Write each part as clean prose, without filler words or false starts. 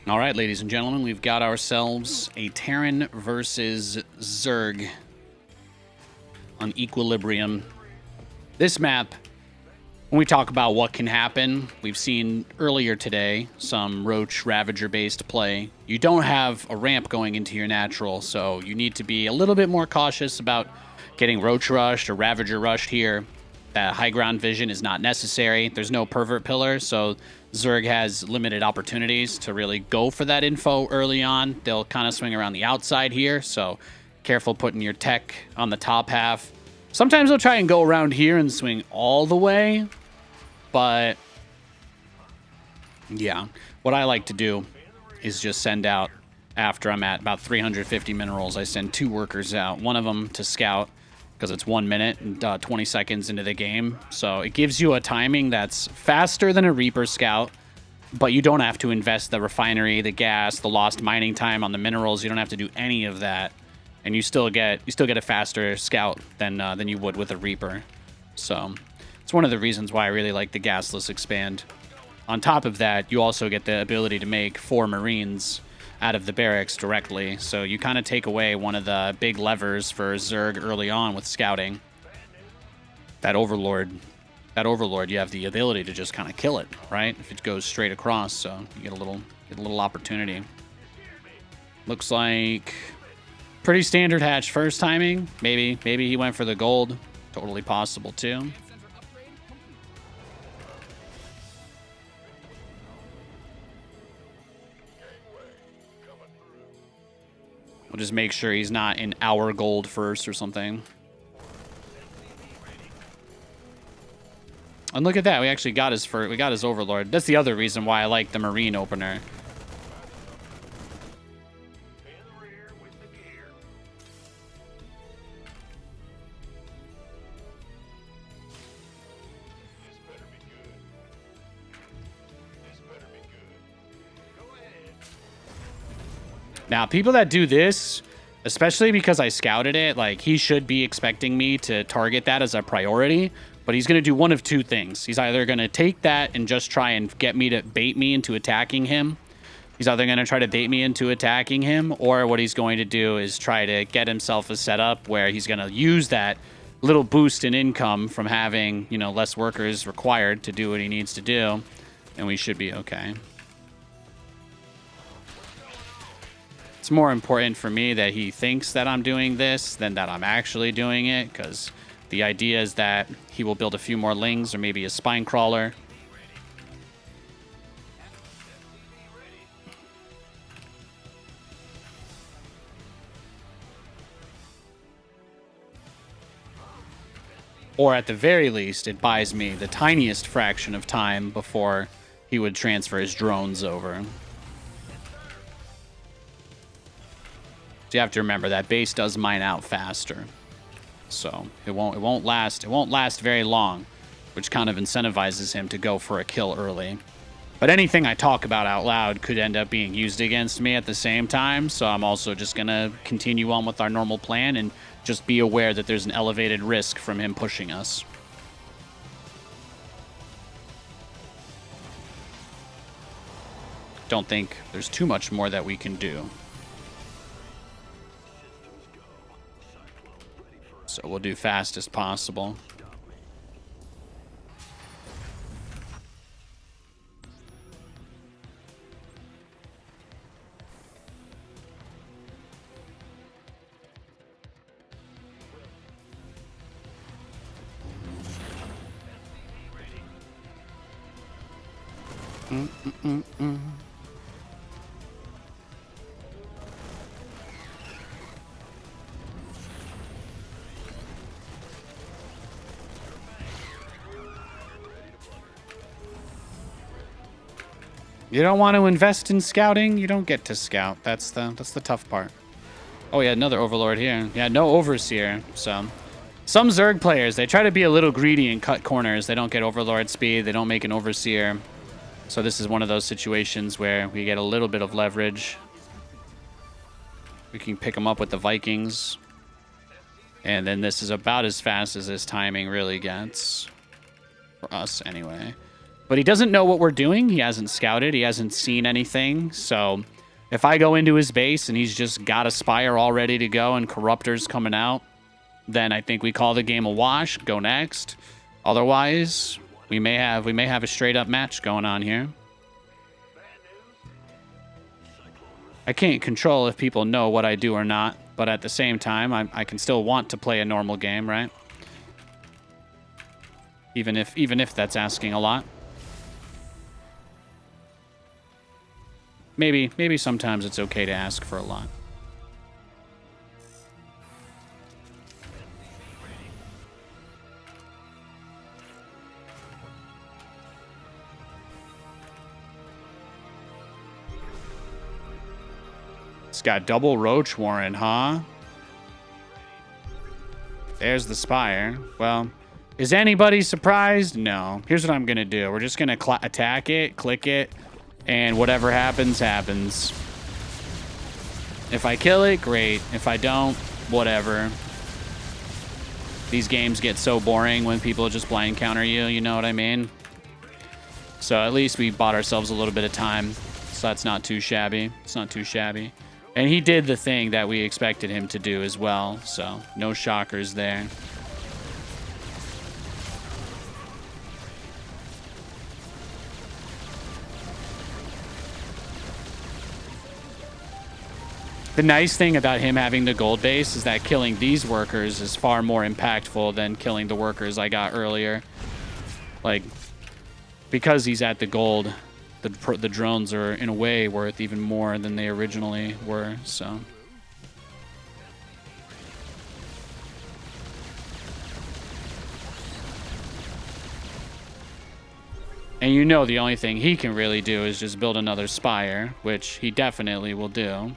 All right, ladies and gentlemen, we've got ourselves a Terran versus Zerg on Equilibrium. This map, when we talk about what can happen, we've seen earlier today some Roach Ravager-based play. You don't have a ramp going into your natural, so you need to be a little bit more cautious about getting Roach rushed or Ravager rushed here. That high ground vision is not necessary. There's no pervert pillar, so Zerg has limited opportunities to really go for that info early on. They'll kind of swing around the outside here, so careful putting your tech on the top half. Sometimes they'll try and go around here and swing all the way, but yeah, what I like to do is just send out, after I'm at about 350 minerals, I send 2 workers out, one of them to scout, because it's 1 minute and 20 seconds into the game. So it gives you a timing that's faster than a Reaper scout, but you don't have to invest the refinery, the gas, the lost mining time on the minerals. You don't have to do any of that, and you still get a faster scout than you would with a Reaper. So it's one of the reasons why I really like the gasless expand. On top of that, you also get the ability to make 4 Marines out of the barracks directly, so you kind of take away one of the big levers for Zerg early on with scouting. That Overlord, you have the ability to just kind of kill it, right? If it goes straight across, so you get a little opportunity. Looks like pretty standard hatch first timing. Maybe he went for the gold. Totally possible too. We'll just make sure he's not in our gold first or something. And look at that, we actually got his Overlord. That's the other reason why I like the Marine opener. Now, people that do this, especially because I scouted it, like, he should be expecting me to target that as a priority, but he's going to do one of 2 things. He's either going to take that and just try and get me to bait me into attacking him. He's either going to try to bait me into attacking him, or what he's going to do is try to get himself a setup where he's going to use that little boost in income from having, you know, less workers required to do what he needs to do, and we should be okay. It's more important for me that he thinks that I'm doing this than that I'm actually doing it, because the idea is that he will build a few more lings or maybe a spine crawler. Or at the very least, it buys me the tiniest fraction of time before he would transfer his drones over. You have to remember that base does mine out faster, so it won't last very long, which kind of incentivizes him to go for a kill early. But anything I talk about out loud could end up being used against me at the same time, so I'm also just gonna continue on with our normal plan and just be aware that there's an elevated risk from him pushing us. Don't think there's too much more that we can do. So we'll do fast as possible. You don't want to invest in scouting, you don't get to scout. That's the tough part. Oh yeah, another Overlord here. Yeah, no Overseer. So some Zerg players, they try to be a little greedy and cut corners. They don't get Overlord speed, they don't make an Overseer. So this is one of those situations where we get a little bit of leverage. We can pick them up with the Vikings. And then this is about as fast as this timing really gets. For us, anyway. But he doesn't know what we're doing. He hasn't scouted. He hasn't seen anything. So if I go into his base and he's just got a Spire all ready to go and Corruptors coming out, then I think we call the game a wash, go next. Otherwise, we may have a straight up match going on here. I can't control if people know what I do or not, but at the same time, I can still want to play a normal game, right? Even if that's asking a lot. Maybe sometimes it's okay to ask for a lot. It's got double Roach Warren, huh? There's the Spire. Well, is anybody surprised? No. Here's what I'm going to do. We're just going to attack it, click it, and whatever happens, happens. If I kill it, great. If I don't, whatever. These games get so boring when people just blind counter you, you know what I mean? So at least we bought ourselves a little bit of time. So that's not too shabby. It's not too shabby. And he did the thing that we expected him to do as well. So no shockers there. The nice thing about him having the gold base is that killing these workers is far more impactful than killing the workers I got earlier. Like, because he's at the gold, the drones are in a way worth even more than they originally were, so. And you know the only thing he can really do is just build another Spire, which he definitely will do.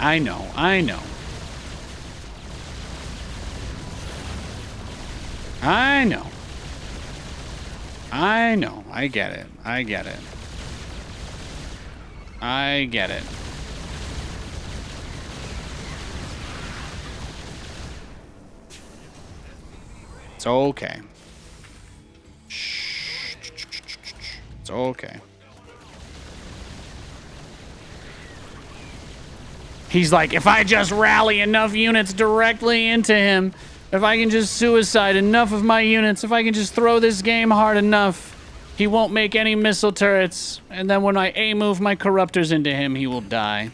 I know. I get it. It's okay. It's okay. He's like, if I just rally enough units directly into him, if I can just suicide enough of my units, if I can just throw this game hard enough, he won't make any missile turrets. And then when I A-move my Corruptors into him, he will die.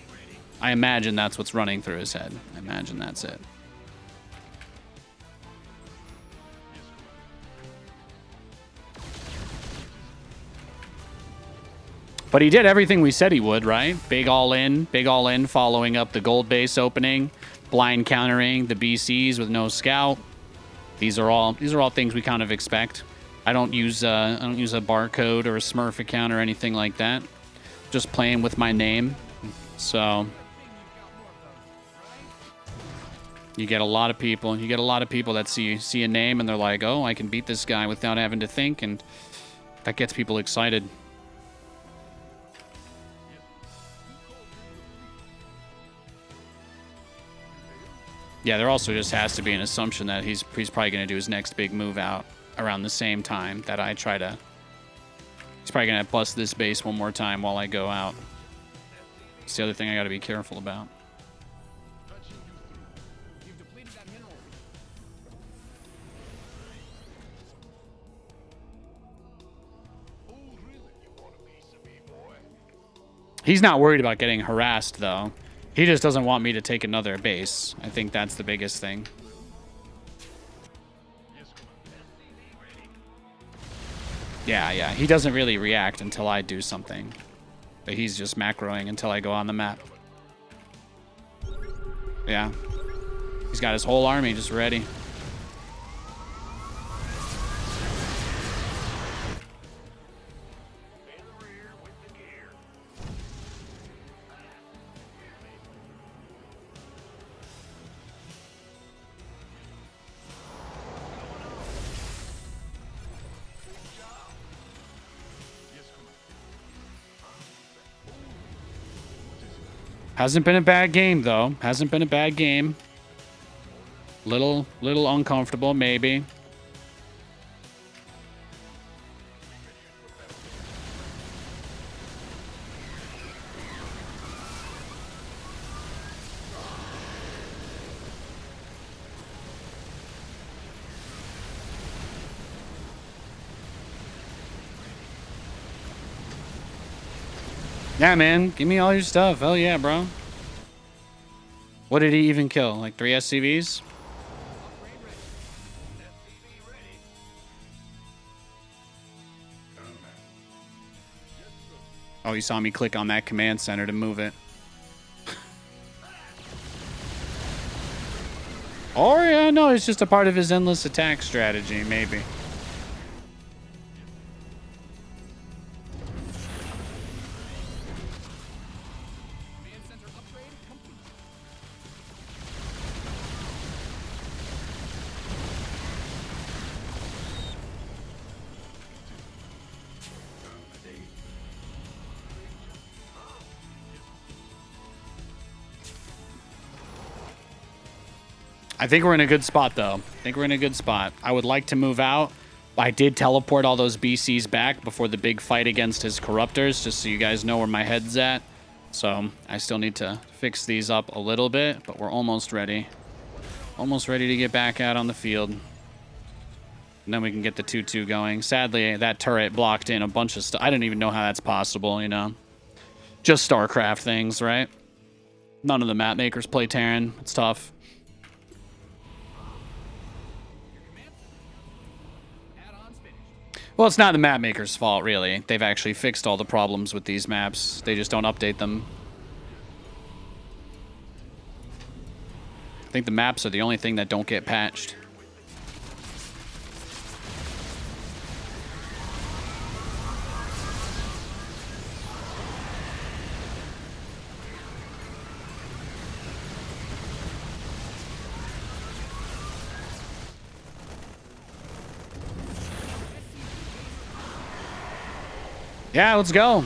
I imagine that's what's running through his head. I imagine that's it. But he did everything we said he would, right? Big all in following up the gold base opening, blind countering the BCs with no scout. These are all things we kind of expect. I don't use a barcode or a Smurf account or anything like that. Just playing with my name. So you get a lot of people that see a name and they're like, "Oh, I can beat this guy without having to think," and that gets people excited. Yeah, there also just has to be an assumption that he's probably going to do his next big move out around the same time that I try to... He's probably going to bust this base one more time while I go out. It's the other thing I got to be careful about. He's not worried about getting harassed, though. He just doesn't want me to take another base. I think that's the biggest thing. Yeah. He doesn't really react until I do something, But he's just macroing until I go on the map. Yeah. He's got his whole army just ready. Hasn't been a bad game, though. Hasn't been a bad game. Little uncomfortable, maybe. Yeah, man. Give me all your stuff. Hell yeah, bro. What did he even kill? Like 3 SCVs? Oh, you saw me click on that command center to move it. Or, yeah, no, it's just a part of his endless attack strategy, maybe. I think we're in a good spot, though. I think we're in a good spot. I would like to move out. I did teleport all those BCs back before the big fight against his corruptors, just so you guys know where my head's at. So I still need to fix these up a little bit, but we're almost ready. Almost ready to get back out on the field. And then we can get the 2-2 going. Sadly, that turret blocked in a bunch of stuff. I didn't even know how that's possible, you know. Just StarCraft things, right? None of the map makers play Terran. It's tough. Well, it's not the map maker's fault, really. They've actually fixed all the problems with these maps. They just don't update them. I think the maps are the only thing that don't get patched. Yeah, let's go.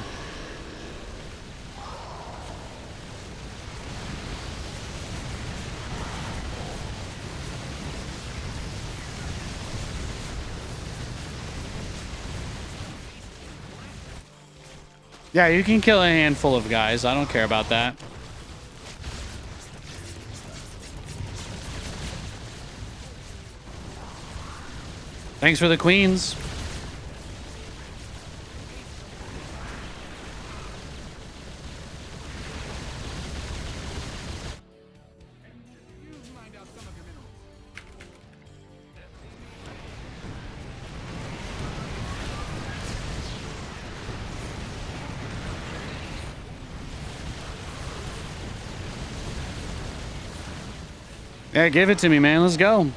Yeah, you can kill a handful of guys. I don't care about that. Thanks for the queens. Yeah, give it to me, man. Let's go.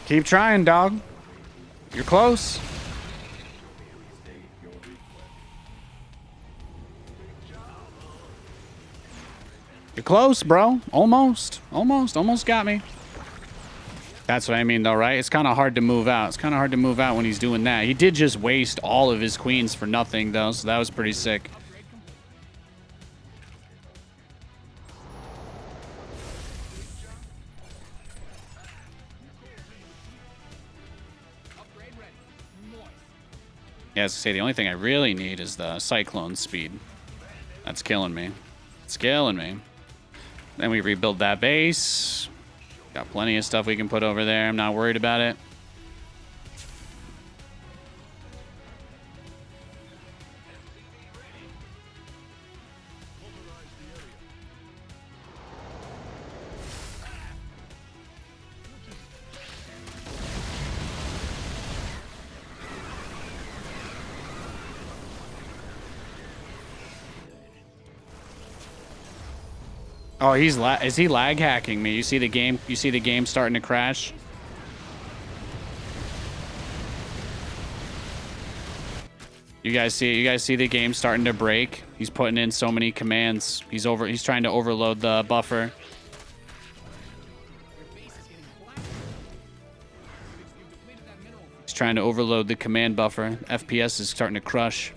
Keep trying, dog. You're close. You're close, bro. Almost. Almost got me. That's what I mean, though, right? It's kind of hard to move out. It's kind of hard to move out when he's doing that. He did just waste all of his queens for nothing, though, so that was pretty sick. Yeah, as I say, the only thing I really need is the cyclone speed. That's killing me. It's killing me. Then we rebuild that base. Got plenty of stuff we can put over there. I'm not worried about it. Oh, is he lag hacking me? You see the game? You see the game starting to crash? You guys see the game starting to break? He's putting in so many commands. He's trying to overload the buffer. He's trying to overload the command buffer. FPS is starting to crush.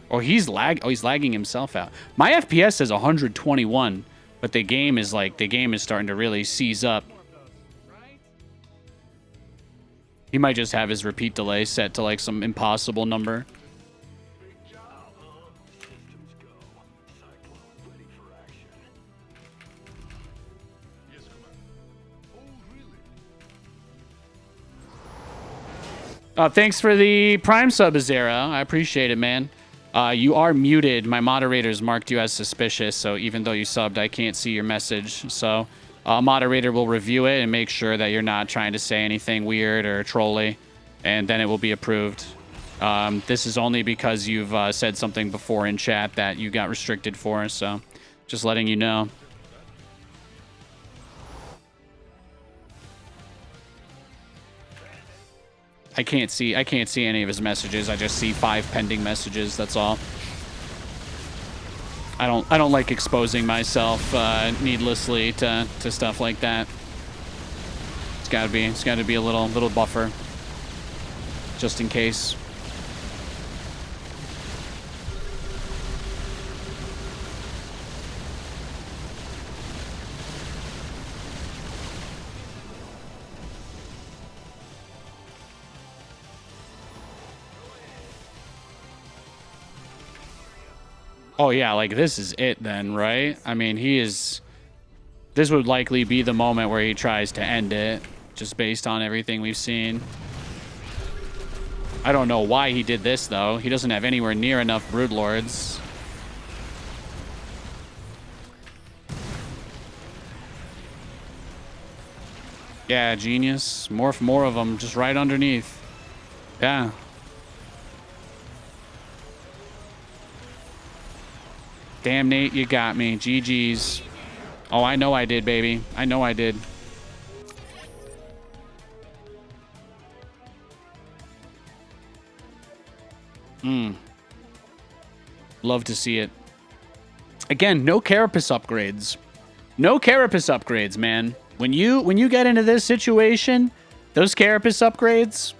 Oh, he's lagging himself out. My FPS says 121, but the game is starting to really seize up. He might just have his repeat delay set to like some impossible number. Thanks for the Prime sub, Azera. I appreciate it, man. You are muted. My moderators marked you as suspicious, so even though you subbed, I can't see your message. So a moderator will review it and make sure that you're not trying to say anything weird or trolly, and then it will be approved. This is only because you've said something before in chat that you got restricted for, so just letting you know. I can't see any of his messages. I just see 5 pending messages. That's all. I don't like exposing myself needlessly to stuff like that. It's gotta be a little buffer, just in case. Oh, yeah, like, this is it then, right? I mean, this would likely be the moment where he tries to end it, just based on everything we've seen. I don't know why he did this, though. He doesn't have anywhere near enough Broodlords. Yeah, genius. Morph more of them, just right underneath. Yeah. Damn, Nate, you got me. GG's. Oh, I know I did, baby. I know I did. Love to see it. Again, no Carapace upgrades. No Carapace upgrades, man. When you get into this situation, those Carapace upgrades,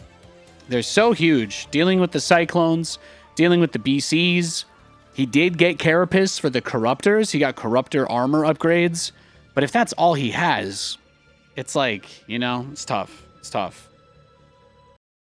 they're so huge. Dealing with the Cyclones, dealing with the BCs. He did get Carapace for the Corruptors. He got Corruptor armor upgrades. But if that's all he has, it's like, you know, it's tough. It's tough.